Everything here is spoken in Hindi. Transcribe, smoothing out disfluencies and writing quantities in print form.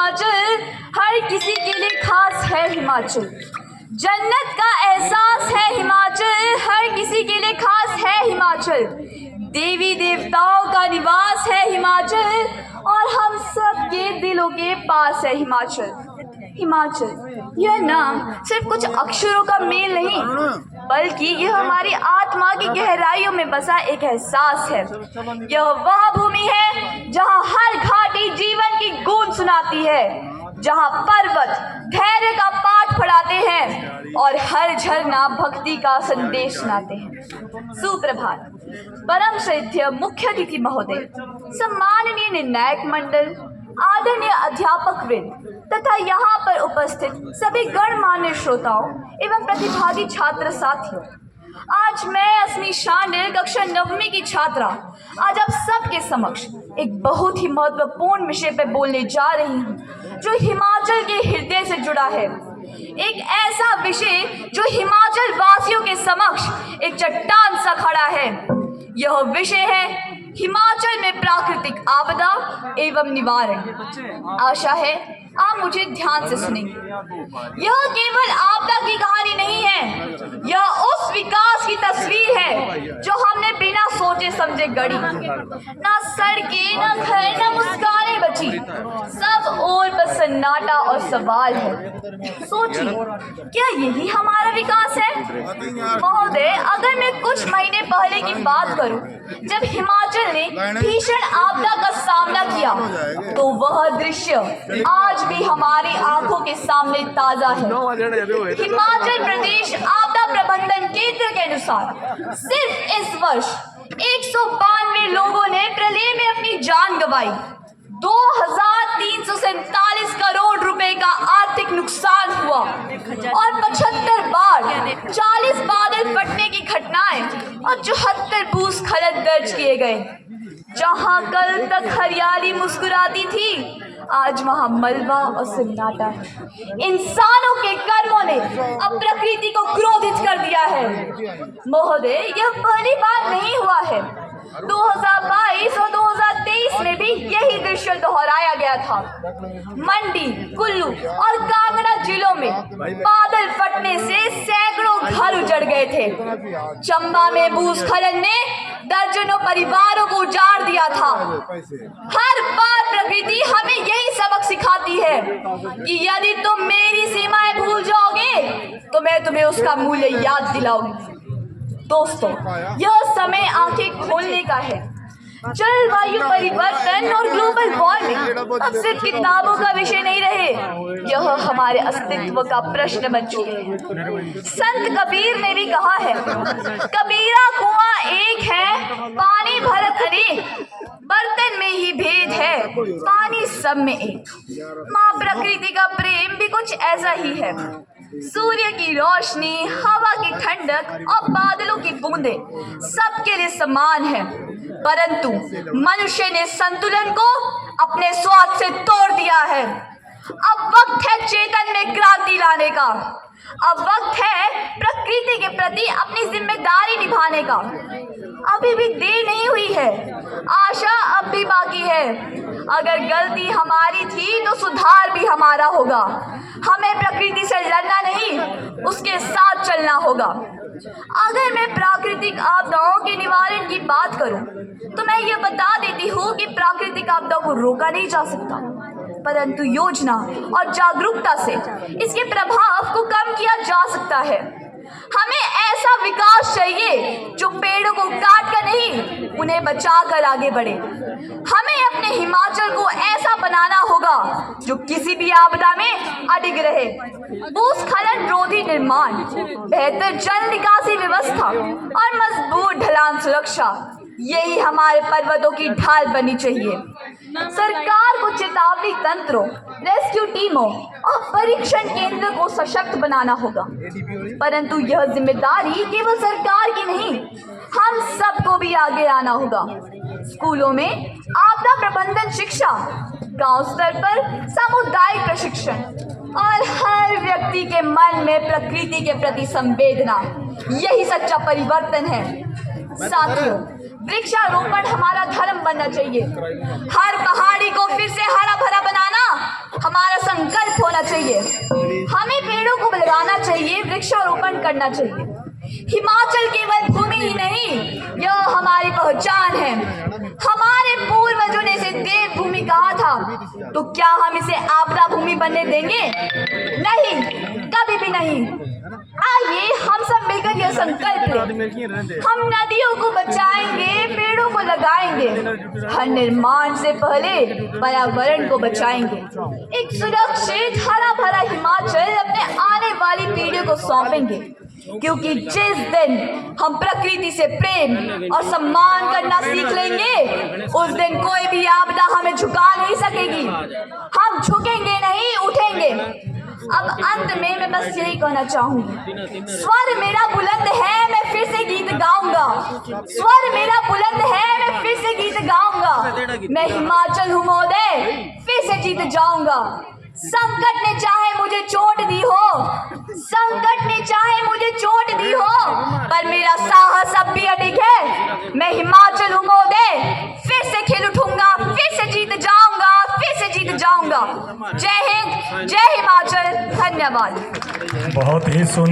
हिमाचल हर किसी के लिए खास है हिमाचल। जन्नत का एहसास है हिमाचल, हर किसी के लिए खास है हिमाचल। देवी देवताओं का निवास है हिमाचल और हम सब के दिलों के पास है हिमाचल। हिमाचल यह नाम सिर्फ कुछ अक्षरों का मेल नहीं, बल्कि यह हमारी आत्मा की गहराइयों में बसा एक एहसास है। यह वह भूमि है जहाँ हर घाटी जीवन की गूंज सुनाती है, जहाँ पर्वत धैर्य का पाठ पढ़ाते हैं और हर झरना भक्ति का संदेश सुनाते हैं। सुप्रभात। परम श्रद्धेय मुख्य अतिथि महोदय, सम्माननीय निर्णायक मंडल, आदरणीय अध्यापक वृंद तथा यहाँ पर उपस्थित सभी गणमान्य श्रोताओं एवं प्रतिभागी छात्र साथियों, आज मैं अस्मी शांडिल कक्षा 9वीं की छात्रा आज आप सबके समक्ष एक बहुत ही महत्वपूर्ण विषय पर बोलने जा रही हूँ जो हिमाचल के हृदय से जुड़ा है। एक ऐसा विषय जो हिमाचल वासियों के समक्ष एक चट्टान सा खड़ा है। यह विषय है हिमाचल में प्राकृतिक आपदा एवं निवारण। आशा है आप मुझे ध्यान से सुनेंगे। यह केवल आपदा की कहानी नहीं है, यह उस विकास की तस्वीर है जो हमने बिना सोचे समझे गढ़ी। ना सड़कें, ना घर, ना मुस्कानें बची, सब और बस सन्नाटा और सवाल है। सोचिए, क्या यही हमारा विकास है? महोदय, अगर मैं कुछ महीने पहले की बात करूं, जब हिमाचल ने भीषण आपदा का सामना किया, तो वह दृश्य आज भी हमारी आंखों के सामने ताजा है। हिमाचल प्रदेश आपदा प्रबंधन केंद्र के अनुसार सिर्फ इस वर्ष 192 लोगों ने प्रलय में अपनी जान गंवाई। 2347 करोड़ रुपए का आर्थिक नुकसान हुआ और 75 बार 40 बादल फटने की घटनाएं और 74 भूस्खलन दर्ज किए गए। जहां कल तक हरियाली मुस्कुराती थी, आज वहां मलबा और सन्नाटा है। इंसानों के कर्मों ने अब प्रकृति को क्रोधित कर दिया है। महोदय, यह पहली बार नहीं हुआ है। 2022 और 2023 में भी यही दृश्य दोहराया गया था। मंडी, कुल्लू और कांगड़ा जिलों में बादल फटने से सैकड़ों घर उजड़ गए थे। चंबा में भूस्खलन ने दर्जनों परिवारों को उजाड़ दिया था। हर बार प्रकृति हमें यही सबक सिखाती है कि यदि तुम मेरी सीमाएं भूल जाओगे तो मैं तुम्हें उसका मूल्य याद दिलाऊंगी। दोस्तों, यह समय आंखें खोलने का है। जलवायु परिवर्तन और ग्लोबल वार्मिंग अब सिर्फ किताबों का विषय नहीं रहे, यह हमारे अस्तित्व का प्रश्न बन चुके हैं। संत कबीर ने भी कहा है, कबीरा कुआं एक है, पानी भरत अनेक, बर्तन में ही भेद है, पानी सब में एक। माँ प्रकृति का प्रेम भी कुछ ऐसा ही है। सूर्य की रोशनी, हवा की ठंडक और बादलों की बूंदें सबके लिए समान है, परंतु मनुष्य ने संतुलन को अपने स्वार्थ से तोड़ दिया है। अब वक्त है चेतन में क्रांति लाने का। अब वक्त है प्रकृति के प्रति अपनी जिम्मेदारी निभाने का। अभी भी देर नहीं हुई है, आशा अब भी बाकी है। अगर गलती हमारी थी तो सुधार भी हमारा होगा। हमें प्रकृति से लड़ना नहीं, उसके साथ चलना होगा। अगर मैं प्राकृतिक आपदाओं के निवारण की बात करूं, तो मैं ये बता देती हूँ कि प्राकृतिक आपदा को रोका नहीं जा सकता, परंतु योजना और जागरूकता से इसके प्रभाव को कम किया जा सकता है। हमें ऐसा विकास चाहिए जो पेड़ों को काट कर नहीं, उन्हें बचाकर आगे बढ़े। हमें अपने हिमाचल को ऐसा बनाना होगा जो किसी भी आपदा में अडिग रहे। भूस्खलन रोधी निर्माण, बेहतर जल निकासी व्यवस्था और मजबूत ढलान सुरक्षा, यही हमारे पर्वतों की ढाल बनी चाहिए। सरकार को चेतावनी तंत्रों, रेस्क्यू टीमों और परीक्षण केंद्र को सशक्त बनाना होगा, परंतु यह जिम्मेदारी केवल सरकार की नहीं, हम सबको भी आगे आना होगा। स्कूलों में आपदा प्रबंधन शिक्षा, गांव स्तर पर सामुदायिक प्रशिक्षण और हर व्यक्ति के मन में प्रकृति के प्रति संवेदना, यही सच्चा परिवर्तन है। साथियों, वृक्षारोपण हमारा धर्म बनना चाहिए। हर पहाड़ी को फिर से हरा भरा बनाना हमारा करना चाहिए। हिमाचल केवल भूमि ही नहीं, यह हमारी पहचान है। हमारे पूर्वजों ने इसे देवभूमि कहा था, तो क्या हम इसे आपदा भूमि बनने देंगे? नहीं, कभी भी नहीं। आइए हम सब मिलकर यह संकल्प लें, हम नदियों को बचाएंगे, पेड़ों को लगाएंगे, हर निर्माण से पहले पर्यावरण को बचाएंगे। एक सुरक्षित हरा भरा हिमाचल अपने आने वाली पीढ़ियों को सौंपेंगे, क्योंकि जिस दिन हम प्रकृति से प्रेम और सम्मान करना सीख लेंगे, उस दिन कोई भी आपदा हमें झुका नहीं सकेगी। हम झुकेंगे नहीं, उठेंगे। अब अंत में मैं बस यही कहना चाहूंगी, स्वर मेरा बुलंद है, मैं फिर से गीत गाऊंगा। स्वर मेरा बुलंद है, मैं फिर से गीत गाऊंगा। मैं हिमाचल हूँ महोदय, फिर से जीत जाऊंगा। संकट ने चाहे मुझे चोट दी हो, संकट ने चाहे मुझे चोट दी हो, पर मेरा साहस अब भी अडिग है। मैं हिमाचल हूँ महोदय, फिर से खेल उठूंगा, फिर से जीत जाऊंगा, फिर से जीत जाऊंगा। जय हिंद, जय हिमाचल, धन्यवाद। बहुत ही सुंदर।